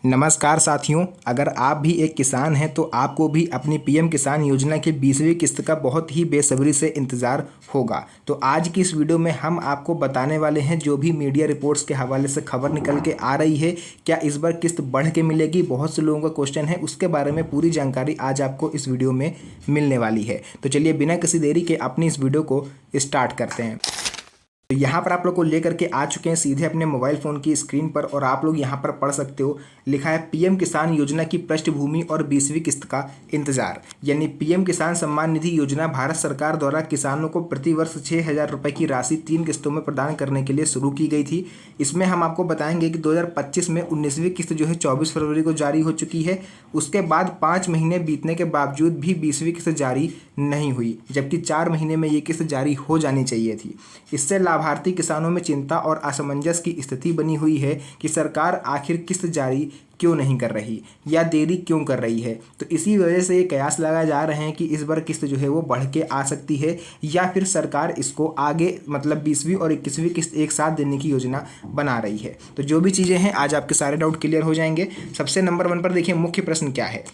नमस्कार साथियों, अगर आप भी एक किसान हैं तो आपको भी अपनी पीएम किसान योजना की 20वीं किस्त का बहुत ही बेसब्री से इंतज़ार होगा। तो आज की इस वीडियो में हम आपको बताने वाले हैं जो भी मीडिया रिपोर्ट्स के हवाले से खबर निकल के आ रही है, क्या इस बार किस्त बढ़ के मिलेगी। बहुत से लोगों का क्वेश्चन है, उसके बारे में पूरी जानकारी आज आपको इस वीडियो में मिलने वाली है। तो चलिए बिना किसी देरी के अपनी इस वीडियो को स्टार्ट करते हैं। तो यहाँ पर आप लोग को लेकर के आ चुके हैं सीधे अपने मोबाइल फ़ोन की स्क्रीन पर, और आप लोग यहाँ पर पढ़ सकते हो, लिखा है पीएम किसान योजना की पृष्ठभूमि और 20वीं किस्त का इंतजार। यानी पीएम किसान सम्मान निधि योजना भारत सरकार द्वारा किसानों को प्रति वर्ष 6,000 रुपये की राशि 3 किस्तों में प्रदान करने के लिए शुरू की गई थी। इसमें हम आपको बताएंगे कि 2025 में 19वीं किस्त जो है 24 फरवरी को जारी हो चुकी है। उसके बाद 5 महीने बीतने के बावजूद भी 20वीं किस्त जारी नहीं हुई, जबकि 4 महीने में ये किस्त जारी हो जानी चाहिए थी। इससे लाभार्थी किसानों में चिंता और असमंजस की स्थिति बनी हुई है कि सरकार आखिर किस्त जारी क्यों नहीं कर रही या देरी क्यों कर रही है। तो इसी वजह से ये कयास लगाए जा रहे हैं कि इस बार किस्त जो है वो बढ़ के आ सकती है, या फिर सरकार इसको आगे मतलब 20वीं और 21वीं किस्त एक साथ देने की योजना बना रही है। तो जो भी चीज़ें हैं आज आपके सारे डाउट क्लियर हो जाएंगे। सबसे नंबर 1 पर देखिए मुख्य प्रश्न क्या है।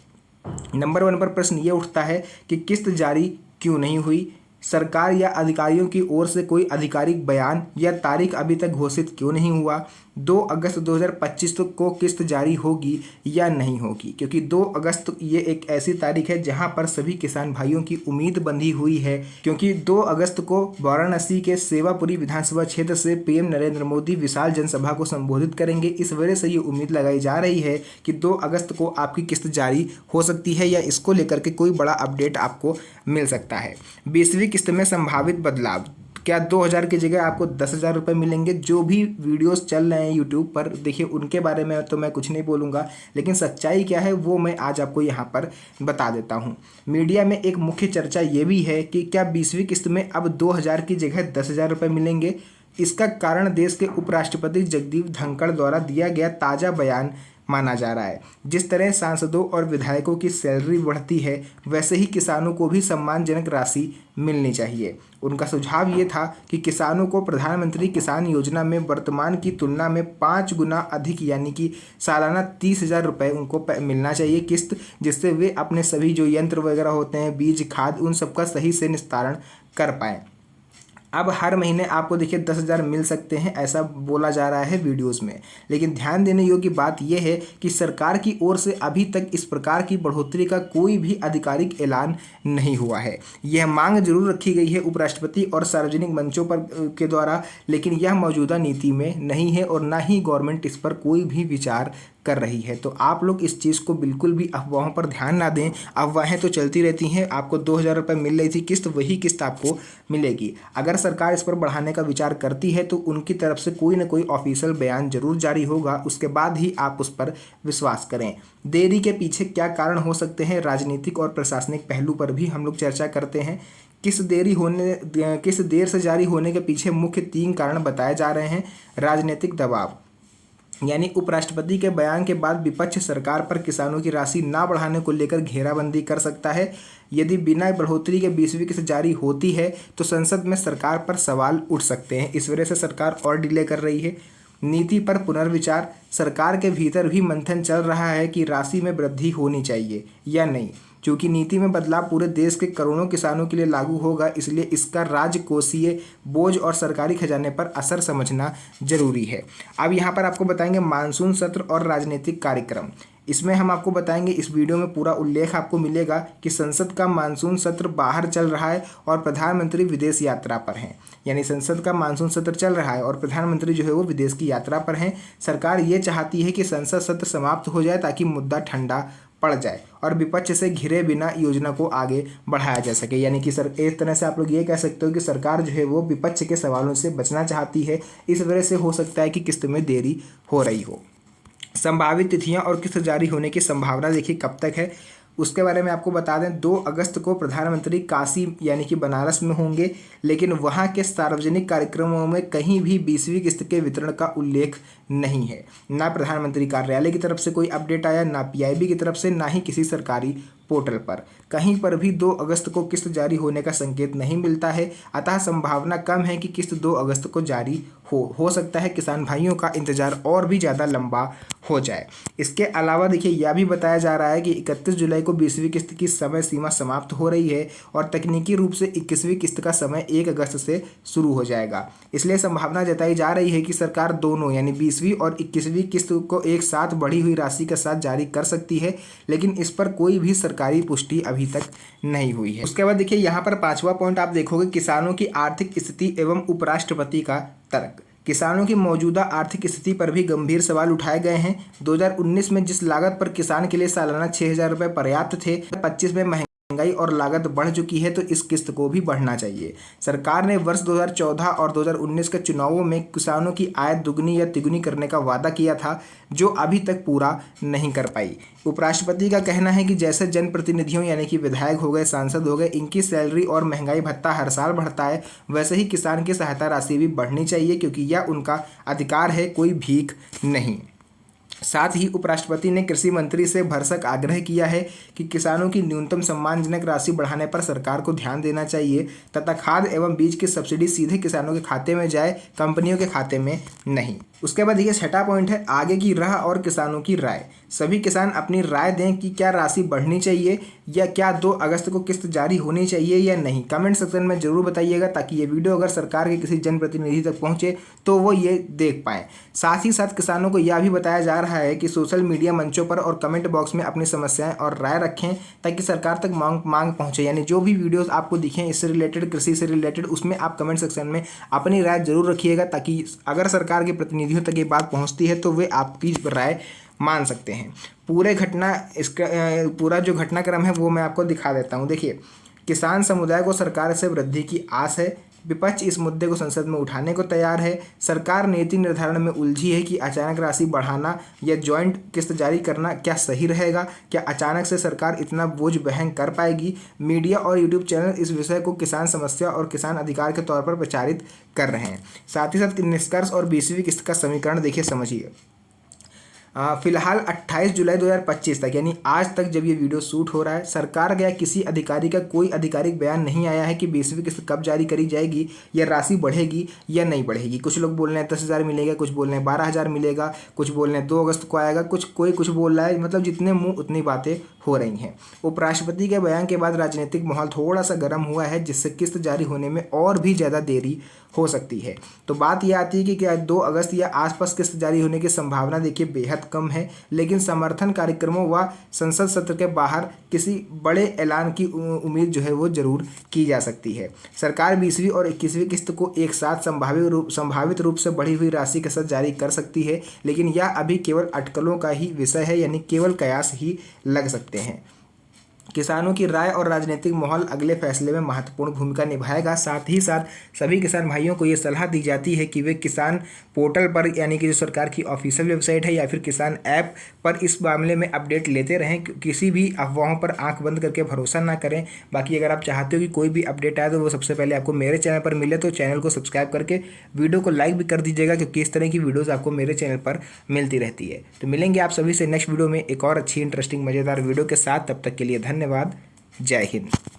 नंबर 1 पर प्रश्न ये उठता है कि किस्त जारी क्यों नहीं हुई। सरकार या अधिकारियों की ओर से कोई आधिकारिक बयान या तारीख अभी तक घोषित क्यों नहीं हुआ। 2 अगस्त 2025 को किस्त जारी होगी या नहीं होगी, क्योंकि 2 अगस्त ये एक ऐसी तारीख है जहां पर सभी किसान भाइयों की उम्मीद बंधी हुई है, क्योंकि 2 अगस्त को वाराणसी के सेवापुरी विधानसभा क्षेत्र से पीएम नरेंद्र मोदी विशाल जनसभा को संबोधित करेंगे। इस वजह से ये उम्मीद लगाई जा रही है कि 2 अगस्त को आपकी किस्त जारी हो सकती है, या इसको लेकर के कोई बड़ा अपडेट आपको मिल सकता है। 20वीं किस्त में संभावित बदलाव, क्या 2,000 की जगह आपको 10,000 रुपये मिलेंगे। जो भी वीडियोस चल रहे हैं यूट्यूब पर, देखिए उनके बारे में तो मैं कुछ नहीं बोलूँगा, लेकिन सच्चाई क्या है वो मैं आज आपको यहाँ पर बता देता हूँ। मीडिया में एक मुख्य चर्चा ये भी है कि क्या 20वीं किस्त में अब 2,000 की जगह 10,000 रुपये मिलेंगे। इसका कारण देश के उपराष्ट्रपति जगदीप धनखड़ द्वारा दिया गया ताज़ा बयान माना जा रहा है। जिस तरह सांसदों और विधायकों की सैलरी बढ़ती है, वैसे ही किसानों को भी सम्मानजनक राशि मिलनी चाहिए। उनका सुझाव ये था कि किसानों को प्रधानमंत्री किसान योजना में वर्तमान की तुलना में 5 गुना अधिक यानी कि सालाना 30,000 रुपये उनको मिलना चाहिए किस्त, जिससे वे अपने सभी जो यंत्र वगैरह होते हैं, बीज खाद, उन सबका सही से निस्तारण कर पाएँ। अब हर महीने आपको देखिए 10,000 मिल सकते हैं, ऐसा बोला जा रहा है वीडियोस में। लेकिन ध्यान देने योग्य बात यह है कि सरकार की ओर से अभी तक इस प्रकार की बढ़ोतरी का कोई भी आधिकारिक ऐलान नहीं हुआ है। यह मांग जरूर रखी गई है उपराष्ट्रपति और सार्वजनिक मंचों पर के द्वारा, लेकिन यह मौजूदा नीति में नहीं है और ना ही गवर्नमेंट इस पर कोई भी विचार कर रही है। तो आप लोग इस चीज़ को बिल्कुल भी अफवाहों पर ध्यान ना दें। अफवाहें तो चलती रहती हैं। आपको 2,000 रुपये मिल रही थी किस्त, वही किस्त आपको मिलेगी। अगर सरकार इस पर बढ़ाने का विचार करती है तो उनकी तरफ से कोई ना कोई ऑफिशियल बयान जरूर जारी होगा, उसके बाद ही आप उस पर विश्वास करें। देरी के पीछे क्या कारण हो सकते हैं, राजनीतिक और प्रशासनिक पहलू पर भी हम लोग चर्चा करते हैं। किस देर से जारी होने के पीछे मुख्य 3 कारण बताए जा रहे हैं। राजनीतिक दबाव, यानी उपराष्ट्रपति के बयान के बाद विपक्ष सरकार पर किसानों की राशि ना बढ़ाने को लेकर घेराबंदी कर सकता है। यदि बिना बढ़ोतरी के 20वीं किस्त जारी होती है तो संसद में सरकार पर सवाल उठ सकते हैं। इस वजह से सरकार और डिले कर रही है। नीति पर पुनर्विचार, सरकार के भीतर भी मंथन चल रहा है कि राशि में वृद्धि होनी चाहिए या नहीं। चूँकि नीति में बदलाव पूरे देश के करोड़ों किसानों के लिए लागू होगा, इसलिए इसका राजकोषीय बोझ और सरकारी खजाने पर असर समझना जरूरी है। अब यहाँ पर आपको बताएंगे मानसून सत्र और राजनीतिक कार्यक्रम। इसमें हम आपको बताएंगे, इस वीडियो में पूरा उल्लेख आपको मिलेगा कि संसद का मानसून सत्र बाहर चल रहा है और प्रधानमंत्री विदेश यात्रा पर हैं। यानी संसद का मानसून सत्र चल रहा है और प्रधानमंत्री जो है वो विदेश की यात्रा पर हैं। सरकार ये चाहती है कि संसद सत्र समाप्त हो जाए ताकि मुद्दा ठंडा पड़ जाए और विपक्ष से घिरे बिना योजना को आगे बढ़ाया जा सके। यानी कि सर एक तरह से आप लोग ये कह सकते हो कि सरकार जो है वो विपक्ष के सवालों से बचना चाहती है। इस वजह से हो सकता है कि किस्त में देरी हो रही हो। संभावित तिथियां और किस्त जारी होने की संभावना देखिए कब तक है, उसके बारे में आपको बता दें। 2 अगस्त को प्रधानमंत्री काशी यानी कि बनारस में होंगे, लेकिन वहां के सार्वजनिक कार्यक्रमों में कहीं भी 20वीं किस्त के वितरण का उल्लेख नहीं है। ना प्रधानमंत्री कार्यालय की तरफ से कोई अपडेट आया, ना पीआईबी की तरफ से, ना ही किसी सरकारी पोर्टल पर। कहीं पर भी 2 अगस्त को किस्त जारी होने का संकेत नहीं मिलता है, अतः संभावना कम है कि किस्त 2 अगस्त को जारी हो सकता है किसान भाइयों का इंतजार और भी ज़्यादा लंबा हो जाए। इसके अलावा देखिए यह भी बताया जा रहा है कि 31 जुलाई को 20वीं किस्त की समय सीमा समाप्त हो रही है और तकनीकी रूप से 21वीं किस्त का समय 1 अगस्त से शुरू हो जाएगा। इसलिए संभावना जताई जा रही है कि सरकार दोनों यानी 20वीं और 21वीं किस्त को एक साथ बढ़ी हुई राशि के साथ जारी कर सकती है, लेकिन इस पर कोई भी सरकारी पुष्टि अभी तक नहीं हुई है। उसके बाद देखिए यहाँ पर 5वां पॉइंट आप देखोगे, किसानों की आर्थिक स्थिति एवं उपराष्ट्रपति का तर्क। किसानों की मौजूदा आर्थिक स्थिति पर भी गंभीर सवाल उठाए गए हैं। 2019 में जिस लागत पर किसान के लिए सालाना 6,000 रुपये पर्याप्त थे, 25 में महंगाई और लागत बढ़ चुकी है, तो इस किस्त को भी बढ़ना चाहिए। सरकार ने वर्ष 2014 और 2019 के चुनावों में किसानों की आय दुगनी या तिगुनी करने का वादा किया था, जो अभी तक पूरा नहीं कर पाई। उपराष्ट्रपति का कहना है कि जैसे जनप्रतिनिधियों यानी कि विधायक हो गए, सांसद हो गए, इनकी सैलरी और महंगाई भत्ता हर साल बढ़ता है, वैसे ही किसान की सहायता राशि भी बढ़नी चाहिए, क्योंकि यह उनका अधिकार है, कोई भीख नहीं। साथ ही उपराष्ट्रपति ने कृषि मंत्री से भरसक आग्रह किया है कि किसानों की न्यूनतम सम्मानजनक राशि बढ़ाने पर सरकार को ध्यान देना चाहिए तथा खाद एवं बीज की सब्सिडी सीधे किसानों के खाते में जाए, कंपनियों के खाते में नहीं। उसके बाद देखिए 6वां पॉइंट है आगे की राह और किसानों की राय। सभी किसान अपनी राय दें कि क्या राशि बढ़नी चाहिए या क्या 2 अगस्त को किस्त जारी होनी चाहिए या नहीं। कमेंट सेक्शन में जरूर बताइएगा, ताकि ये वीडियो अगर सरकार के किसी जनप्रतिनिधि तक पहुंचे तो वो ये देख पाएँ। साथ ही साथ किसानों को यह भी बताया जा रहा है कि सोशल मीडिया मंचों पर और कमेंट बॉक्स में अपनी समस्याएं और राय रखें, ताकि सरकार तक मांग पहुंचे। यानी जो भी वीडियोस आपको दिखें इससे रिलेटेड, कृषि से रिलेटेड, उसमें आप कमेंट सेक्शन में अपनी राय जरूर रखिएगा, ताकि अगर सरकार के प्रतिनिधियों तक ये बात पहुंचती है तो वे आपकी राय मान सकते हैं। पूरा जो घटनाक्रम है वो मैं आपको दिखा देता हूँ। देखिए, किसान समुदाय को सरकार से वृद्धि की आस है। विपक्ष इस मुद्दे को संसद में उठाने को तैयार है। सरकार नीति निर्धारण में उलझी है कि अचानक राशि बढ़ाना या जॉइंट किस्त जारी करना क्या सही रहेगा। क्या अचानक से सरकार इतना बोझ वहन कर पाएगी। मीडिया और यूट्यूब चैनल इस विषय को किसान समस्या और किसान अधिकार के तौर पर प्रचारित कर रहे हैं। साथ ही साथ निष्कर्ष और 20वीं किस्त का समीकरण देखिए, समझिए। फिलहाल 28 जुलाई 2025 तक, यानी आज तक जब ये वीडियो शूट हो रहा है, सरकार या किसी अधिकारी का कोई आधिकारिक बयान नहीं आया है कि 20वीं किस्त कब जारी करी जाएगी या राशि बढ़ेगी या नहीं बढ़ेगी। कुछ लोग बोल रहे हैं 10,000 मिलेगा, कुछ बोल रहे हैं 12,000 मिलेगा, कुछ बोल रहे हैं 2 अगस्त को आएगा, कोई कुछ बोल रहा है। मतलब जितने मुंह उतनी बातें हो रही हैं। उपराष्ट्रपति के बयान के बाद राजनीतिक माहौल थोड़ा सा गर्म हुआ है, जिससे किस्त जारी होने में और भी ज़्यादा देरी हो सकती है। तो बात यह आती है कि क्या 2 अगस्त या आसपास किस्त जारी होने की संभावना देखिए बेहद कम है, लेकिन समर्थन कार्यक्रमों व संसद सत्र के बाहर किसी बड़े ऐलान की उम्मीद जो है वो जरूर की जा सकती है। सरकार 20वीं और 21वीं किस्त को एक साथ संभावित रूप से बढ़ी हुई राशि के साथ जारी कर सकती है, लेकिन यह अभी केवल अटकलों का ही विषय है, यानी केवल कयास ही लग सकते हैं। किसानों की राय और राजनीतिक माहौल अगले फैसले में महत्वपूर्ण भूमिका निभाएगा। साथ ही साथ सभी किसान भाइयों को ये सलाह दी जाती है कि वे किसान पोर्टल पर, यानी कि जो सरकार की ऑफिशियल वेबसाइट है या फिर किसान ऐप पर, इस मामले में अपडेट लेते रहें। किसी भी अफवाहों पर आंख बंद करके भरोसा ना करें। बाकी अगर आप चाहते हो कि कोई भी अपडेट आए तो वो सबसे पहले आपको मेरे चैनल पर मिले, तो चैनल को सब्सक्राइब करके वीडियो को लाइक भी कर दीजिएगा, क्योंकि इस तरह की वीडियोज़ आपको मेरे चैनल पर मिलती रहती है। तो मिलेंगे आप सभी से नेक्स्ट वीडियो में एक और अच्छी इंटरेस्टिंग मज़ेदार वीडियो के साथ। तब तक के लिए धन्यवाद। जय हिंद।